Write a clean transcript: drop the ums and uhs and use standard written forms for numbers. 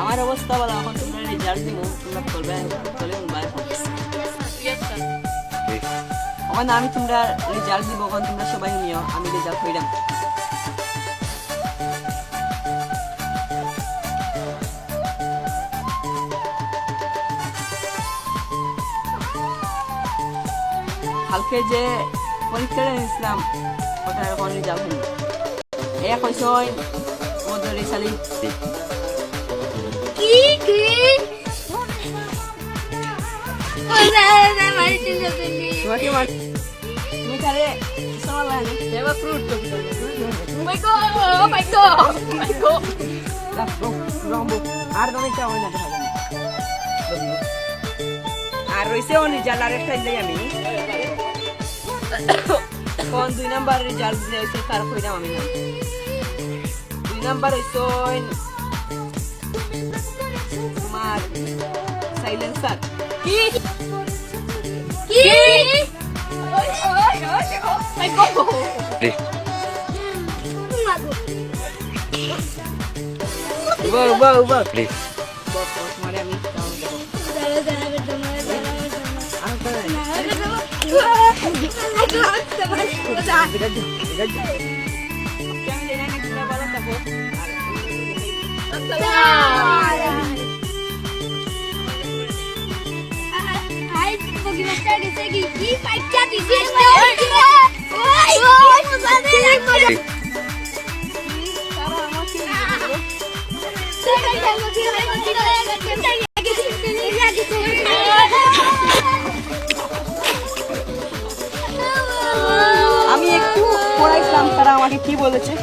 আমার অবস্থা বলো, এখন তোমরা রেজাল্ট দিব, তোমরা করবে চলে এখন আমি তোমরা রেজাল্ট দিব, এখন তোমরা সবাই নিও, আমি রেজাল্ট হইলাম। কালকে যে পরীক্ষাটা নিয়েছিলাম ওটা এখন রেজাল্ট হইল। এক হইছ মধুরে শালী তুমি খারে আর আর রয়েছে রেজাল্ট আর একটা আমি কোন 2 নাম্বার রেজাল্ট হয়েছে তার কইলাম আমি না 2 নাম্বার হইছে তোমার সাইলেন্সার কি কি ওই মাই গড বাবা প্লিজ তোমারে আমি আমি একটু পড়াইছিলাম, তারা আমাকে কি বলেছে